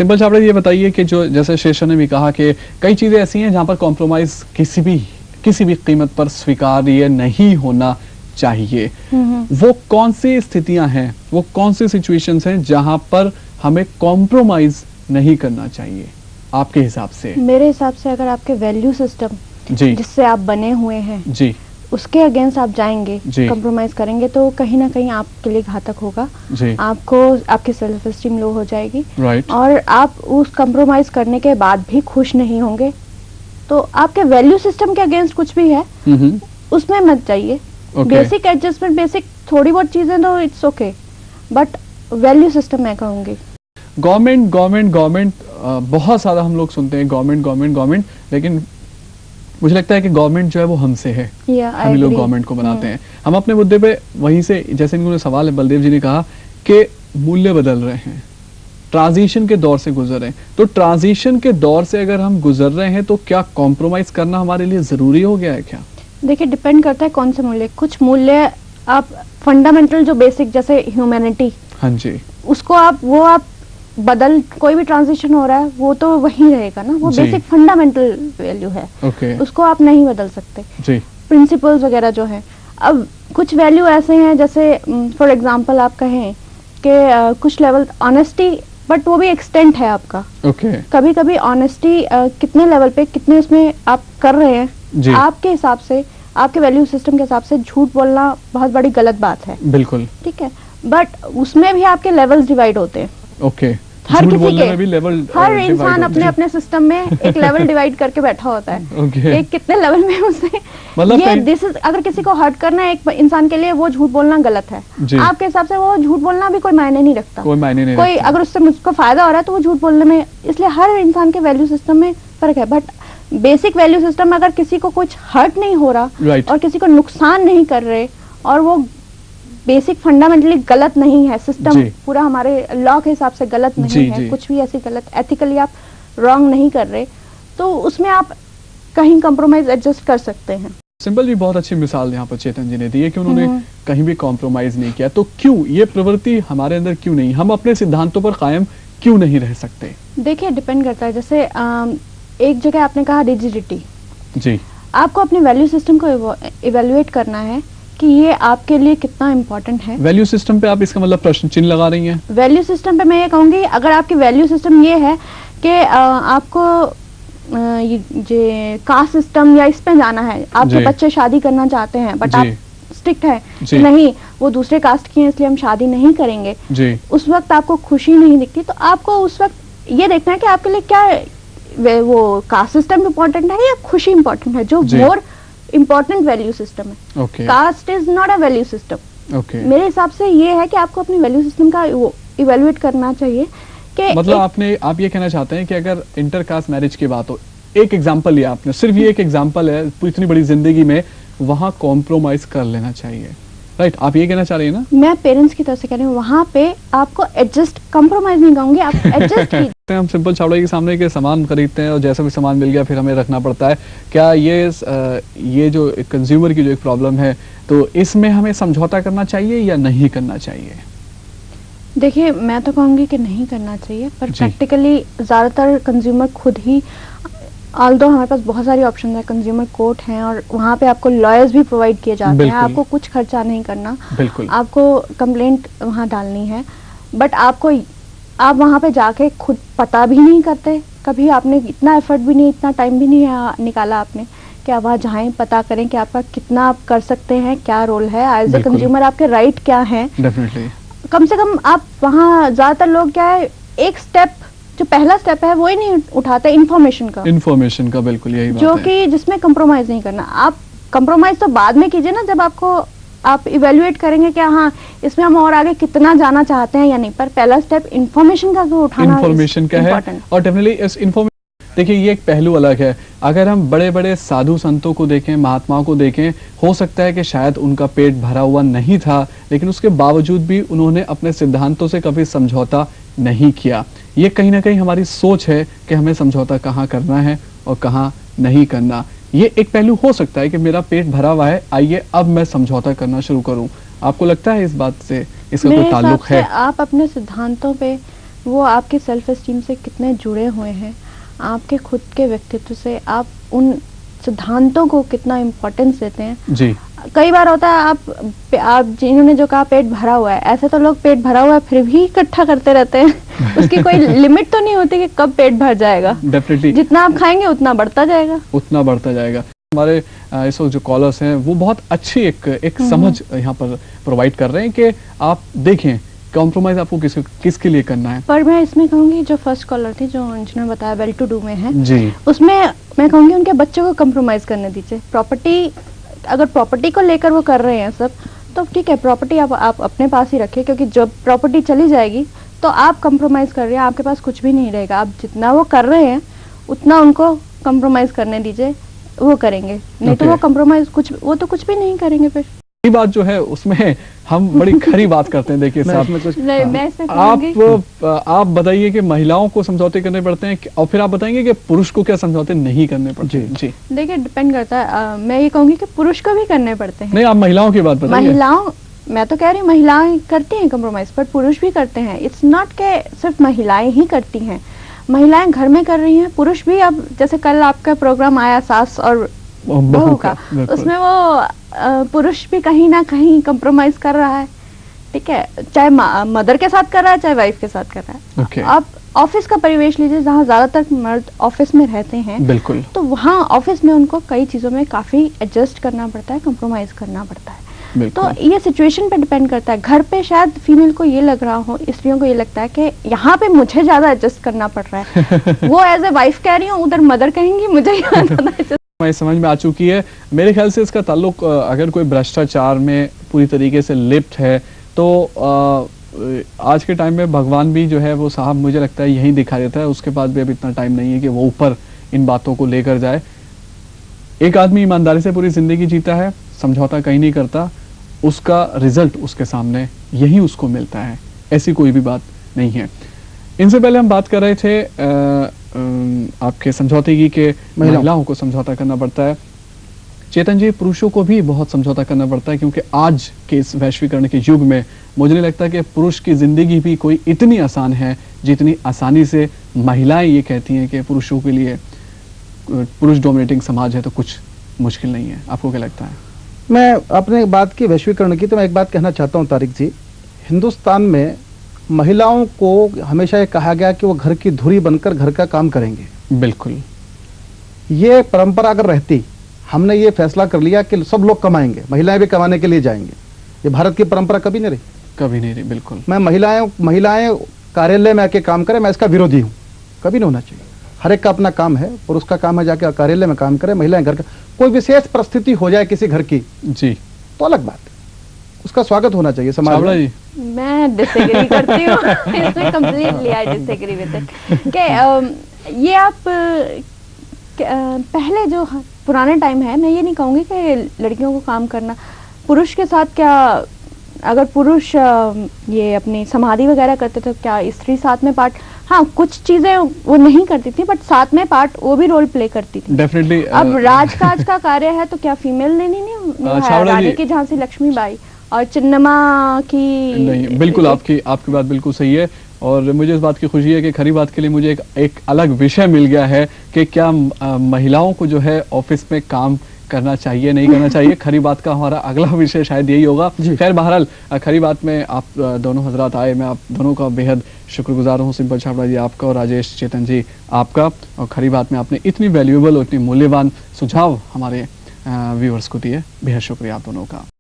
Simple Chhabra, ये बताइए कि जो जैसे शेषा ने भी कहा कि कई चीजें ऐसी हैं जहां पर कॉम्प्रोमाइज किसी भी कीमत पर स्वीकार्य नहीं होना चाहिए। वो कौन सी स्थितियां हैं, वो कौन सी सिचुएशंस हैं जहां पर हमें कॉम्प्रोमाइज नहीं करना चाहिए आपके हिसाब से? मेरे हिसाब से अगर आपके वैल्यू सिस्टम जी जिससे आप बने हुए हैं जी उसके अगेंस्ट आप जाएंगे, कॉम्प्रोमाइज करेंगे तो कहीं ना कहीं आपके लिए घातक होगा जी। आपको आपकी सेल्फ एस्टीम लो हो जाएगी, राइट। और आप उस कॉम्प्रोमाइज करने के बाद भी खुश नहीं होंगे, तो आपके वैल्यू सिस्टम के अगेंस्ट कुछ भी है उसमें मत जाइए। बेसिक एडजस्टमेंट, बेसिक थोड़ी बहुत चीजें तो it's okay, but value system मैं कहूंगी। गवर्नमेंट बहुत सारा हम लोग सुनते हैं गवर्नमेंट, लेकिन मुझे लगता है कि गवर्नमेंट जो है वो हमसे है। हम लोग गवर्नमेंट को बनाते हैं। हम अपने मुद्दे पे वहीं से, जैसे इन्होंने सवाल है, बलदेव जी ने कहा कि मूल्य बदल रहे हैं, ट्रांजिशन के दौर से गुजर रहे हैं, तो ट्रांजिशन के दौर से अगर हम गुजर रहे हैं तो क्या कॉम्प्रोमाइज करना हमारे लिए जरूरी हो गया है क्या? देखिए, डिपेंड करता है कौन से मूल्य। कुछ मूल्य आप फंडामेंटल जो बेसिक, जैसे ह्यूमैनिटी, हाँ जी, उसको आप बदल, कोई भी ट्रांजिशन हो रहा है वो तो वही रहेगा ना, वो बेसिक फंडामेंटल वैल्यू है। उसको आप नहीं बदल सकते जी। प्रिंसिपल्स वगैरह जो है, अब कुछ वैल्यू ऐसे हैं जैसे फॉर एग्जांपल आप कहें कि कुछ लेवल ऑनेस्टी, बट वो भी एक्सटेंट है आपका। कभी कभी ऑनेस्टी कितने लेवल पे, कितने उसमें आप कर रहे हैं, आपके हिसाब से, आपके वैल्यू सिस्टम के हिसाब से झूठ बोलना बहुत बड़ी गलत बात है। बिल्कुल ठीक है, बट उसमें भी आपके लेवल्स डिवाइड होते हैं। हर किसी के भी लेवल, हर इंसान अपने अपने सिस्टम में एक लेवल डिवाइड करके बैठा होता है। एक कितने लेवल में उसे ये दिस इज, अगर किसी को हर्ट करना है एक इंसान के लिए, वो झूठ बोलना गलत है। आपके हिसाब से वो झूठ बोलना भी कोई मायने नहीं रखता, कोई अगर उससे मुझको फायदा हो रहा है तो वो झूठ बोलने में, इसलिए हर इंसान के वैल्यू सिस्टम में फर्क है। बट बेसिक वैल्यू सिस्टम में अगर किसी को कुछ हर्ट नहीं हो रहा और किसी को नुकसान नहीं कर रहे, और वो बेसिक फंडामेंटली गलत नहीं है, सिस्टम पूरा हमारे लॉ के हिसाब से गलत नहीं है, कुछ भी ऐसी गलत एथिकली आप रॉन्ग नहीं कर रहे, तो उसमें आप कहीं कॉम्प्रोमाइज एडजस्ट कर सकते हैं। सिंपल भी बहुत अच्छी मिसाल यहाँ पर चेतन जी ने दी है कि उन्होंने कहीं भी कॉम्प्रोमाइज नहीं किया। तो क्यों ये प्रवृत्ति हमारे अंदर क्यों नहीं, हम अपने सिद्धांतों पर कायम क्यों नहीं रह सकते? देखिए, डिपेंड करता है। जैसे एक जगह आपने कहा रिजिडिटी जी, आपको अपने वैल्यू सिस्टम को इवेल्युएट करना है कि ये आपके लिए कितना इम्पोर्टेंट है। वैल्यू सिस्टम पे आप इसका मतलब प्रश्न चिन्ह लगा रही हैं? वैल्यू सिस्टम पे मैं ये कहूंगी, अगर आपकी वैल्यू सिस्टम ये है कि आपको ये कास्ट सिस्टम या इस पे जाना है, आपके बच्चे शादी करना चाहते हैं बट आप स्ट्रिक्ट है कि नहीं वो दूसरे कास्ट की हैं इसलिए हम शादी नहीं करेंगे जी। उस वक्त आपको खुशी नहीं दिखती, तो आपको उस वक्त ये देखना है कि आपके लिए क्या वो कास्ट सिस्टम इम्पोर्टेंट है या खुशी इम्पोर्टेंट है, जो मोर इम्पोर्टेंट वैल्यू सिस्टम है। Caste is not a value system. मेरे हिसाब से ये है कि आपको अपनी वैल्यू सिस्टम का इवेल्युएट करना चाहिए कि मतलब आप ये कहना चाहते हैं कि अगर इंटर कास्ट मैरिज की बात हो, एक एग्जांपल लिया आपने, सिर्फ ये एक एग्जांपल है, इतनी बड़ी जिंदगी में वहाँ कॉम्प्रोमाइज कर लेना चाहिए, राइट? आप ये कहना चाह रही है ना? मैं पेरेंट्स की तरफ से कह रही हूँ, वहाँ पे आपको एडजस्ट, कॉम्प्रोमाइज नहीं कहूंगी, आप एडजस्ट कीजिए। हम सिंपल छाबड़ा के सामने के सामान खरीदते हैं और जैसा भी सामान मिल गया फिर हमें रखना पड़ता है। क्या ये जो कंज्यूमर की जो एक प्रॉब्लम है, तो इसमें हमें समझौता करना चाहिए या नहीं करना चाहिए? देखिए, मैं तो कहूँगी कि नहीं करना चाहिए, पर प्रैक्टिकली ज़्यादातर कंज्यूमर खुद ही, ऑल्दो हमारे पास बहुत सारी ऑप्शन है, कंज्यूमर कोर्ट हैं और वहाँ पे आपको लॉयर्स भी प्रोवाइड किए जाते हैं, आपको कुछ खर्चा नहीं करना, आपको कंप्लेंट वहाँ डालनी है, बट आप वहाँ पे जाके खुद पता भी नहीं करते, कभी आपने इतना एफर्ट भी नहीं, इतना टाइम भी नहीं निकाला आपने कि आप वहाँ जाएं, पता करें कि आपका कितना आप कर सकते हैं, क्या रोल है एज ए कंज्यूमर, आपके राइट क्या है। कम से कम आप वहाँ, ज्यादातर लोग क्या है, एक स्टेप, जो पहला स्टेप है वो ही नहीं उठाते, इन्फॉर्मेशन का बिल्कुल यही बात है, जो कि जिसमें कंप्रोमाइज नहीं करना। आप कंप्रोमाइज तो बाद में कीजिए ना, जब आप इवेल्युएट करेंगे कि हाँ इसमें हम और आगे कितना जाना चाहते हैं या नहीं, पर पहला स्टेप इन्फॉर्मेशन का उठाना, इन्फॉर्मेशन का है। और डेफिनेटली इस इन्फॉर्मेशन, देखिए ये एक पहलू अलग है। अगर हम बड़े बड़े साधु संतों को देखें, महात्माओं को देखें, हो सकता है कि शायद उनका पेट भरा हुआ नहीं था, लेकिन उसके बावजूद भी उन्होंने अपने सिद्धांतों से कभी समझौता नहीं किया। ये कहीं ना कहीं हमारी सोच है कि हमें समझौता कहाँ करना है और कहाँ नहीं करना। ये एक पहलू हो सकता है कि मेरा पेट भरा हुआ है, आइए अब मैं समझौता करना शुरू करूं। आपको लगता है इस बात से इसका कोई ताल्लुक है? आप अपने सिद्धांतों पे वो आपके सेल्फ एस्टीम से कितने जुड़े हुए हैं, आपके खुद के व्यक्तित्व से आप उन सिद्धांतों को कितना इम्पोर्टेंस देते हैं। जी। कई बार होता है आप जिन्होंने जो कहा पेट भरा हुआ है, ऐसे तो लोग पेट भरा हुआ है फिर भी इकट्ठा करते रहते हैं उसकी कोई लिमिट तो नहीं होती कि कब पेट भर जाएगा। डेफिनेटली जितना आप खाएंगे उतना बढ़ता जाएगा, उतना बढ़ता जाएगा। हमारे इस वक्त जो कॉलर्स हैं वो बहुत अच्छी एक समझ यहाँ पर प्रोवाइड कर रहे हैं कि आप देखें कॉम्प्रोमाइज आपको किसके लिए करना है। पर मैं इसमें कहूंगी जो फर्स्ट कॉलर थी जो जिन्होंने बताया वेल टू डू में है जी, उसमें मैं कहूंगी उनके बच्चों को कॉम्प्रोमाइज करने दीजिए। प्रॉपर्टी, अगर प्रॉपर्टी को लेकर वो कर रहे हैं सब तो ठीक है, प्रॉपर्टी आप अपने पास ही रखिए, क्योंकि जब प्रॉपर्टी चली जाएगी तो आप कॉम्प्रोमाइज कर रहे हैं, आपके पास कुछ भी नहीं रहेगा। आप जितना वो कर रहे हैं उतना उनको कॉम्प्रोमाइज करने दीजिए, वो करेंगे। नहीं तो वो कॉम्प्रोमाइज वो तो कुछ भी नहीं करेंगे। फिर ये बात जो है उसमें हम बड़ी खरी बात करते हैं। देखिए साथ में कुछ नहीं, मैं इसमें आप बताइए कि महिलाओं को समझौते करने पड़ते हैं और फिर आप बताएंगे कि पुरुष को क्या समझौते नहीं करने पड़ते हैं। जी, देखिए डिपेंड करता है। मैं ये कहूंगी कि पुरुष को भी करने पड़ते हैं। नहीं, आप महिलाओं की बात बताइए। महिलाओं, मैं तो कह रही हूँ महिलाएं करती हैं कॉम्प्रोमाइज, पर पुरुष भी करते हैं। इट्स नॉट के सिर्फ महिलाएं ही करती हैं, महिलाएं घर में कर रही हैं, पुरुष भी। अब जैसे कल आपका प्रोग्राम आया सास और बहू का, उसमें वो पुरुष भी कहीं ना कहीं कॉम्प्रोमाइज कर रहा है। ठीक है, चाहे मदर के साथ कर रहा है चाहे वाइफ के साथ कर रहा है। आप ऑफिस का परिवेश लीजिए जहाँ ज्यादातर मर्द ऑफिस में रहते हैं, बिल्कुल, तो वहाँ ऑफिस में उनको कई चीजों में काफी एडजस्ट करना पड़ता है, कॉम्प्रोमाइज करना पड़ता है। तो ये सिचुएशन पे डिपेंड करता है। घर पे शायद फीमेल को ये लग रहा हो, स्त्रियों को ये लगता है कि यहाँ पे मुझे ज्यादा एडजस्ट करना पड़ रहा है वो एज ए वाइफ कह रही हूँ, उधर मदर कहेंगी मुझे ज्यादा समझ में आ चुकी है। मेरे ख्याल से इसका ताल्लुक अगर कोई भ्रष्टाचार में पूरी तरीके से लिप्त है तो आज के टाइम में भगवान भी जो है वो साहब मुझे लगता है यही दिखा देता है। उसके बाद भी अब इतना टाइम नहीं है कि वो ऊपर इन बातों को लेकर जाए। एक आदमी ईमानदारी से पूरी जिंदगी जीता है, समझौता कहीं नहीं करता, उसका रिजल्ट उसके सामने यही उसको मिलता है, ऐसी कोई भी बात नहीं है। इनसे पहले हम बात कर रहे थे आपके समझौते की कि महिलाओं को समझौता करना पड़ता है। चेतन जी, पुरुषों को भी बहुत समझौता करना पड़ता है, क्योंकि आज के इस वैश्वीकरण के युग में मुझे नहीं लगता कि पुरुष की जिंदगी भी कोई इतनी आसान है जितनी आसानी से महिलाएं ये कहती हैं कि पुरुषों के लिए पुरुष डोमिनेटिंग समाज है तो कुछ मुश्किल नहीं है। आपको क्या लगता है? मैं अपने बात की वैश्वीकरण की तो मैं एक बात कहना चाहता हूँ तारिक जी, हिंदुस्तान में महिलाओं को हमेशा ये कहा गया कि वो घर की धुरी बनकर घर का काम करेंगे। बिल्कुल, ये परंपरा अगर रहती, हमने ये फैसला कर लिया कि सब लोग कमाएंगे, महिलाएं भी कमाने के लिए जाएंगे, ये भारत की परंपरा कभी नहीं रही, कभी नहीं रही। बिल्कुल, मैं महिलाएं कार्यालय में आके काम करें, मैं इसका विरोधी हूँ, कभी नहीं होना चाहिए। हर एक का अपना काम है और उसका काम है जाके कार्यालय में काम करे, महिलाएं घर का। कोई विशेष परिस्थिति हो जाए किसी घर की जी तो अलग बात, उसका स्वागत होना चाहिए समाज में। मैं डिसएग्री करती हूँ इसमें completely I disagree with it कि ये आप पहले जो पुराने टाइम है, मैं ये नहीं कहूँगी कि लड़कियों को काम करना पुरुष के साथ, क्या अगर पुरुष ये अपनी समाधि वगैरह करते थे क्या स्त्री साथ में पार्ट, हाँ कुछ चीजें वो नहीं करती थी बट साथ में पार्ट वो भी रोल प्ले करती थी। डेफिनेटली अब राजकाज का कार्य है तो क्या फीमेल ने नहीं रानी की झांसी लक्ष्मीबाई और चिन्नमा की नहीं। बिल्कुल, आपकी बात बिल्कुल सही है और मुझे इस बात की खुशी है कि खरी बात के लिए मुझे एक अलग विषय मिल गया है कि क्या महिलाओं को जो है ऑफिस में काम करना चाहिए नहीं करना चाहिए। खरी बात का हमारा अगला विषय शायद यही होगा। खैर बहरहाल खरी बात में आप दोनों हजरात आए, मैं आप दोनों का बेहद शुक्रगुजार हूँ। सिंपल छाबड़ा जी आपका और राजेश चेतन जी आपका। और खरी बात में आपने इतनी वैल्यूएबल और इतनी मूल्यवान सुझाव हमारे व्यूअर्स को दिए, बेहद शुक्रिया आप दोनों का।